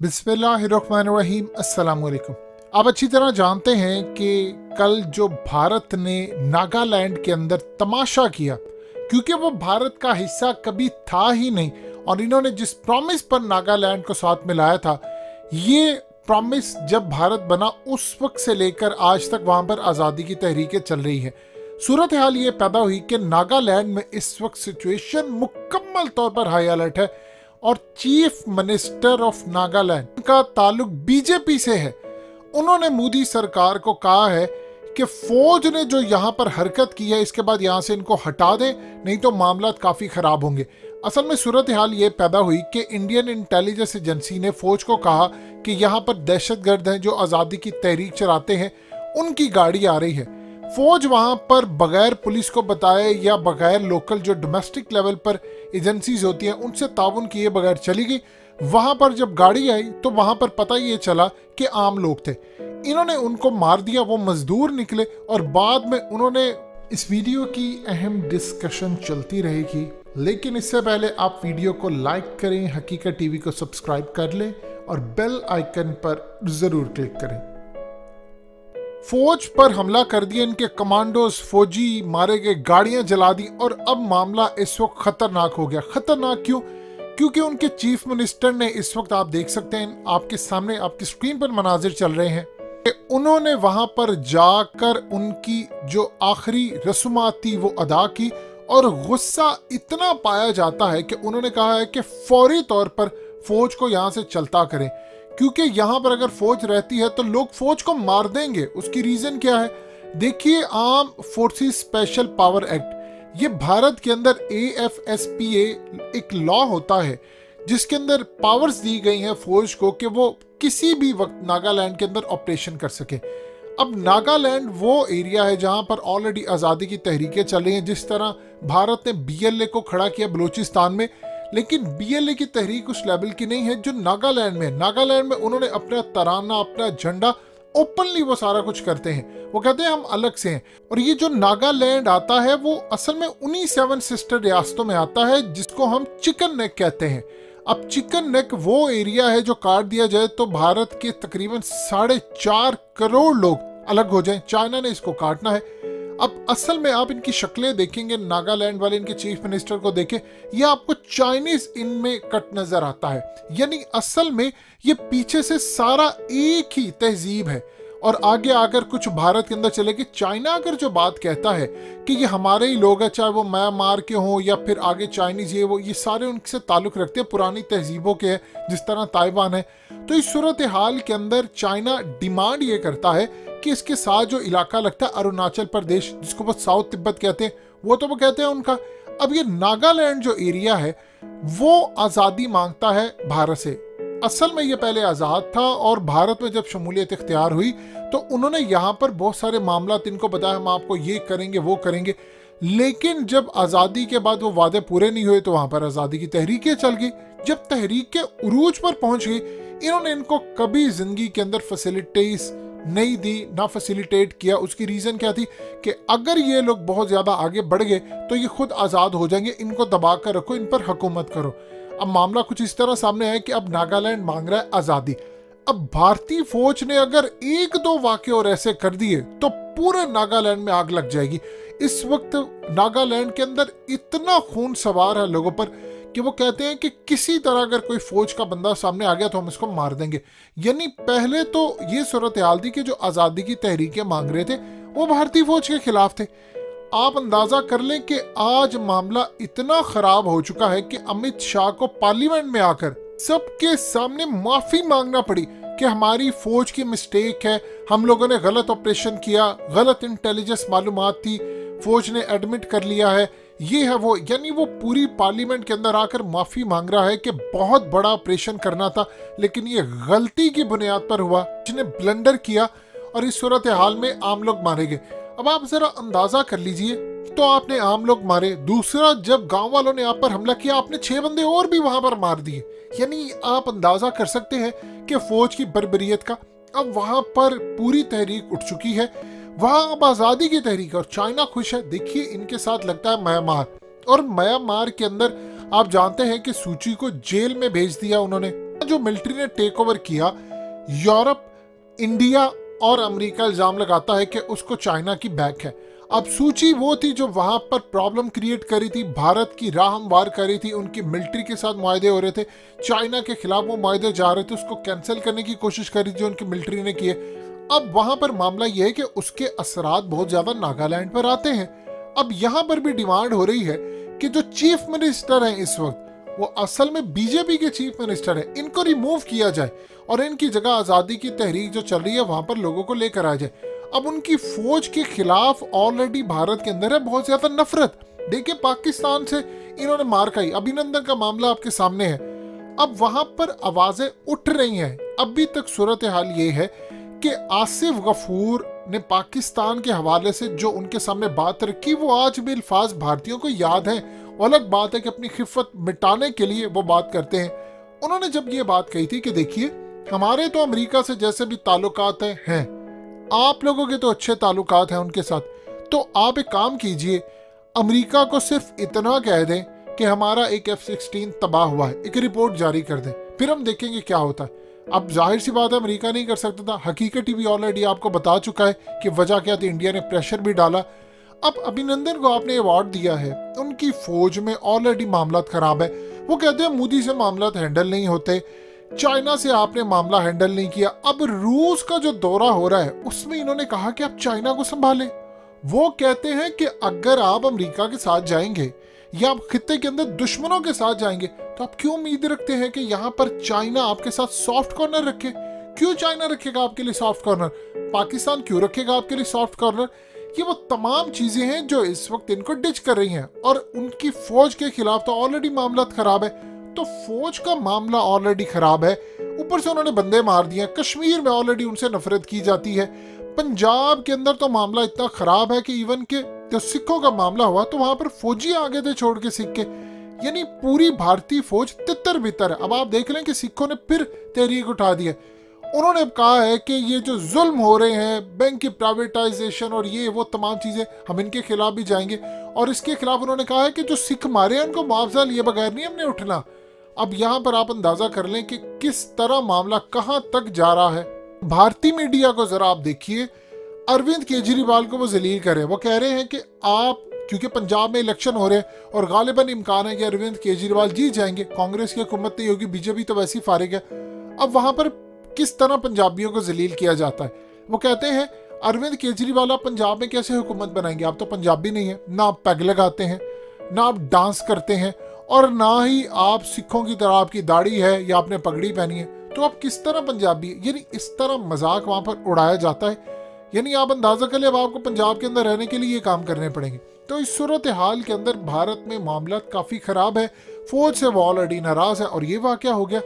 बिस्मिल्लाहिर्रहमानिर्रहीम, अस्सलाम वालेकुम। आप अच्छी तरह जानते हैं कि कल जो भारत ने नागालैंड के अंदर तमाशा किया, क्योंकि वो भारत का हिस्सा कभी था ही नहीं, और इन्होंने जिस प्रॉमिस पर नागालैंड को साथ मिलाया था, ये प्रॉमिस जब भारत बना उस वक्त से लेकर आज तक वहाँ पर आज़ादी की तहरीकें चल रही है। सूरत हाल ये पैदा हुई कि नागालैंड में इस वक्त सिचुएशन मुकम्मल तौर पर हाई अलर्ट है, और चीफ मिनिस्टर ऑफ नागालैंड का ताल्लुक बीजेपी से है। उन्होंने मोदी सरकार को कहा है कि फौज ने जो यहाँ पर हरकत की है, इसके बाद यहाँ से इनको हटा दें, नहीं तो मामला काफ़ी ख़राब होंगे। असल में सूरत हाल ये पैदा हुई कि इंडियन इंटेलिजेंस एजेंसी ने फौज को कहा कि यहाँ पर दहशतगर्द हैं जो आज़ादी की तहरीक चलाते हैं, उनकी गाड़ी आ रही है। फौज वहाँ पर बगैर पुलिस को बताए या बगैर लोकल जो डोमेस्टिक लेवल पर एजेंसीज होती हैं उनसे ताउन किए बगैर चली गई। वहाँ पर जब गाड़ी आई तो वहाँ पर पता ये चला कि आम लोग थे। इन्होंने उनको मार दिया, वो मजदूर निकले, और बाद में उन्होंने इस वीडियो की अहम डिस्कशन चलती रहेगी, लेकिन इससे पहले आप वीडियो को लाइक करें, हकीकत टीवी को सब्सक्राइब कर लें और बेल आइकन पर ज़रूर क्लिक करें। फौज पर हमला कर दिया, इनके कमांडोज फौजी मारे गए, गाड़ियां जला दी, और अब मामला इस वक्त खतरनाक हो गया। खतरनाक क्यों? क्योंकि उनके चीफ मिनिस्टर ने इस वक्त, आप देख सकते हैं आपके सामने, आपकी स्क्रीन पर मनाजिर चल रहे हैं, कि उन्होंने वहां पर जाकर उनकी जो आखिरी रस्मात थी वो अदा की, और गुस्सा इतना पाया जाता है कि उन्होंने कहा है कि फौरी तौर पर फौज को यहां से चलता करें, क्योंकि यहाँ पर अगर फौज रहती है तो लोग फौज को मार देंगे। उसकी रीजन क्या है? देखिए, arm forces special power act, ये भारत के अंदर AFSPA एक लॉ होता है जिसके अंदर पावर्स दी गई हैं फौज को कि वो किसी भी वक्त नागालैंड के अंदर ऑपरेशन कर सके। अब नागालैंड वो एरिया है जहाँ पर ऑलरेडी आज़ादी की तहरीकें चल रही हैं। जिस तरह भारत ने BLA को खड़ा किया बलूचिस्तान में, लेकिन BLA की तहरीक उस लेवल की नहीं है जो नागालैंड में। नागालैंड में उन्होंने अपना तराना, अपना झंडा ओपनली वो सारा कुछ करते हैं। वो कहते हैं हम अलग से हैं। और ये जो नागालैंड आता है वो असल में उन्हीं 7 सिस्टर रियासतों में आता है जिसको हम चिकन नेक कहते हैं। अब चिकन नेक वो एरिया है जो काट दिया जाए तो भारत के तकरीबन 4.5 करोड़ लोग अलग हो जाएं। चाइना ने इसको काटना है। अब असल में आप इनकी शक्लें देखेंगे, नागालैंड वाले इनके चीफ मिनिस्टर को देखें, ये आपको चाइनीज इनमें कट नजर आता है। यानी असल में ये पीछे से सारा एक ही तहजीब है। और आगे आकर कुछ भारत के अंदर चले कि चाइना अगर जो बात कहता है कि ये हमारे ही लोग हैं, चाहे वो म्यांमार के हों या फिर आगे चाइनीज, ये सारे उनसे ताल्लुक रखते हैं, पुरानी तहजीबों के हैं, जिस तरह ताइवान है। तो इस सूरत हाल के अंदर चाइना डिमांड ये करता है कि इसके साथ जो इलाका लगता है अरुणाचल प्रदेश, जिसको वो साउथ तिब्बत कहते हैं, वो तो वो कहते हैं उनका। अब ये नागालैंड जो एरिया है वो आज़ादी मांगता है भारत से। असल में ये पहले आज़ाद था, और भारत में जब शमूलियत इख्तियार हुई तो उन्होंने यहाँ पर बहुत सारे मामला इनको बताया, हम आपको ये करेंगे वो करेंगे। लेकिन जब आज़ादी के बाद वो वादे पूरे नहीं हुए तो वहाँ पर आज़ादी की तहरीकें चल गई। जब तहरीक के उरूज पर पहुँच गई, इन्होंने इनको कभी ज़िंदगी के अंदर फैसिलिटीज़ नहीं दी, ना फैसिलिटेट किया। उसकी रीज़न क्या थी कि अगर ये लोग बहुत ज़्यादा आगे बढ़ गए तो ये खुद आज़ाद हो जाएंगे, इनको दबा कर रखो, इन पर हुकूमत करो। अब मामला कुछ इस तरह सामने है कि अब नागालैंड मांग रहा है आज़ादी। अब भारतीय फौज ने अगर 1-2 वाक़े और ऐसे कर दिए तो पूरे नागालैंड में आग लग जाएगी। इस वक्त नागालैंड के अंदर इतना खून सवार है लोगों पर कि वो कहते हैं कि किसी तरह अगर कोई फौज का बंदा सामने आ गया तो हम इसको मार देंगे। यानी पहले तो ये सूरत हाल थी कि जो आज़ादी की तहरीकें मांग रहे थे वो भारतीय फौज के खिलाफ थे। आप अंदाजा कर लें कि आज मामला इतना खराब हो चुका है कि अमित शाह को पार्लियामेंट में आकर सबके सामने माफी मांगना पड़ी कि हमारी फौज की मिस्टेक है, हम लोगों ने गलत ऑपरेशन किया, गलत इंटेलिजेंस मालूमात थी, फौज ने एडमिट कर लिया है, ये है वो। यानी वो पूरी पार्लियामेंट के अंदर आकर माफी मांग रहा है कि बहुत बड़ा ऑपरेशन करना था, लेकिन ये गलती की बुनियाद पर हुआ, जिसने ब्लंडर किया, और इस सूरत हाल में आम लोग मारे गए। अब आप जरा अंदाजा कर लीजिए, तो आपने आम लोग मारे, दूसरा जब गांव वालों ने आप पर हमला किया आपने 6 बंदे और भी वहां पर मार दिए। यानी आप अंदाजा कर सकते हैं कि फौज की बर्बरियत का। अब वहां पर पूरी तहरीक उठ चुकी है, वहां अब आज़ादी की तहरीक, और चाइना खुश है। देखिए इनके साथ लगता है म्यांमार, और म्यांमार के अंदर आप जानते हैं कि सूची को जेल में भेज दिया उन्होंने। जो मिलिट्री ने टेक ओवर किया, यूरोप, इंडिया और अमेरिका इल्जाम लगाता है कि उसको चाइना की बैक है। अब सूची वो थी जो वहां पर प्रॉब्लम क्रिएट करी थी, भारत की राह हमवार करी थी, उनकी मिलिट्री के साथ मुआहदे हो रहे थे, चाइना के खिलाफ वो मुआहदे जा रहे थे, उसको कैंसिल करने की कोशिश करी जो उनकी मिलिट्री ने किए। अब वहां पर मामला यह है कि उसके असरात बहुत ज्यादा नागालैंड पर आते हैं। अब यहां पर भी डिमांड हो रही है कि जो चीफ मिनिस्टर हैं इस वक्त, वो असल में बीजेपी के चीफ मिनिस्टर हैं, इनको रिमूव किया जाए और इनकी जगह आज़ादी की तहरीक जो चल रही है वहां पर लोगों को लेकर आ जाए। अब उनकी फौज के खिलाफ ऑलरेडी भारत के अंदर है बहुत ज्यादा नफरत। देखिए पाकिस्तान से इन्होंने मार खाई, अभिनंदन का मामला आपके सामने है। अब वहां पर आवाजें उठ रही हैं। अभी तक सूरत हाल ये है कि आसिफ गफूर ने पाकिस्तान के हवाले से जो उनके सामने बात रखी वो आज भी अल्फाज भारतीयों को याद है। वो अलग बात है कि अपनी खिफत मिटाने के लिए वो बात करते हैं। उन्होंने जब ये बात कही थी कि देखिए हमारे तो अमेरिका से जैसे भी ताल्लुकात हैं, आप लोगों के तो अच्छे ताल्लुकात हैं उनके साथ, तो आप एक काम कीजिए, अमेरिका को सिर्फ इतना कह दें कि हमारा एक F-16 तबाह हुआ है, एक रिपोर्ट जारी कर दें, फिर हम देखेंगे क्या होता है। अब जाहिर सी बात है अमेरिका नहीं कर सकता था, हकीकत भी ऑलरेडी आपको बता चुका है कि वजह क्या थी, इंडिया ने प्रेशर भी डाला। अब अभिनंदन को आपने अवार्ड दिया है, उनकी फौज में ऑलरेडी मामला खराब है, वो कहते हैं मोदी से मामला हैंडल नहीं होते, चाइना से आपने मामला हैंडल नहीं किया। अब रूस का जो दौरा हो रहा है उसमें इन्होंने कहा कि आप चाइना को संभालें। वो कहते हैं कि अगर आप अमेरिका के साथ जाएंगे या आप खित्ते के अंदर दुश्मनों के साथ जाएंगे तो आप क्यों उम्मीद रखते हैं कि यहाँ पर चाइना आपके साथ सॉफ्ट कॉर्नर रखे? क्यों चाइना रखेगा आपके लिए सॉफ्ट कॉर्नर? पाकिस्तान क्यों रखेगा आपके लिए सॉफ्ट कॉर्नर? ये वो तमाम चीजें हैं जो इस वक्त इनको डिच कर रही हैं और उनकी फौज के खिलाफ तो ऑलरेडी मामला खराब है। तो फौज का मामला ऑलरेडी खराब है, ऊपर से उन्होंने बंदे मार दिए। कश्मीर में ऑलरेडी उनसे नफरत की जाती है, पंजाब के अंदर तो मामला इतना खराब है कि इवन के जो सिखों का मामला हुआ तो वहां पर फौजी आगे थे छोड़ के सिख के, यानी पूरी भारतीय फौज तितर बितर है। अब आप देख लें कि सिखों ने फिर तहरीक उठा दी है। उन्होंने अब कहा है कि ये जो जुल्म हो रहे हैं, बैंक की प्राइवेटाइजेशन और ये वो तमाम चीजें, हम इनके खिलाफ भी जाएंगे। और इसके खिलाफ उन्होंने कहा है कि जो सिख मारे हैं उनको मुआवजा लिए बगैर नहीं हमने उठना। अब यहाँ पर आप अंदाजा कर लें कि किस तरह मामला कहां तक जा रहा है। भारतीय मीडिया को जरा आप देखिए, अरविंद केजरीवाल को वो जलील करे, वो कह रहे हैं कि आप, क्योंकि पंजाब में इलेक्शन हो रहे हैं और गालिबन इम्कान है कि अरविंद केजरीवाल जीत जाएंगे, कांग्रेस की हुकूमत नहीं होगी, बीजेपी तो वैसे ही फारिग है। अब वहां पर किस तरह पंजाबियों को जलील किया जाता है। वो कहते हैं अरविंद केजरीवाल आप पंजाब में कैसे हुकूमत बनाएंगे, आप तो पंजाबी नहीं है, ना आप पैग लगाते हैं, ना आप डांस करते हैं और ना ही आप सिखों की तरह आपकी दाढ़ी है या आपने पगड़ी पहनी है, तो आप किस तरह पंजाबी है? यानी इस तरह मजाक वहां पर उड़ाया जाता है। यानी आप अंदाजा कर ले, अब आपको पंजाब के अंदर रहने के लिए ये काम करने पड़ेंगे। तो इस सूरत हाल के अंदर भारत में मामला काफी खराब है, फौज से वो ऑलरेडी नाराज है। और ये वाकया हो गया,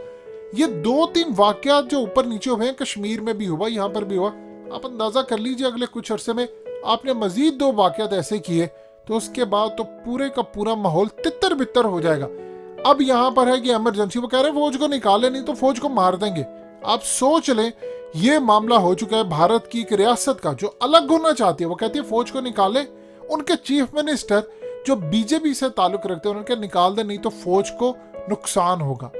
ये 2-3 वाकयात जो ऊपर नीचे हुए हैं, कश्मीर में भी हुआ, यहाँ पर भी हुआ। आप अंदाजा कर लीजिए अगले कुछ अरसे में आपने मजीद 2 वाकयात ऐसे किए तो उसके बाद तो पूरे का पूरा माहौल तितर बितर हो जाएगा। अब यहाँ पर है कि इमरजेंसी, वो कह रहे हैं फौज को निकाले नहीं तो फौज को मार देंगे। आप सोच लें, ये मामला हो चुका है भारत की एक रियासत का जो अलग होना चाहती है, वो कहती है फौज को निकाले। उनके चीफ मिनिस्टर जो बीजेपी से ताल्लुक रखते हैं उन्होंने कहा निकाल दे, नहीं तो फौज को नुकसान होगा।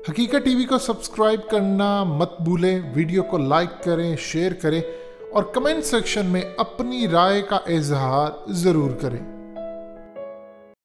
हकीकत टीवी को सब्सक्राइब करना मत भूलें, वीडियो को लाइक करें, शेयर करें और कमेंट सेक्शन में अपनी राय का इजहार जरूर करें।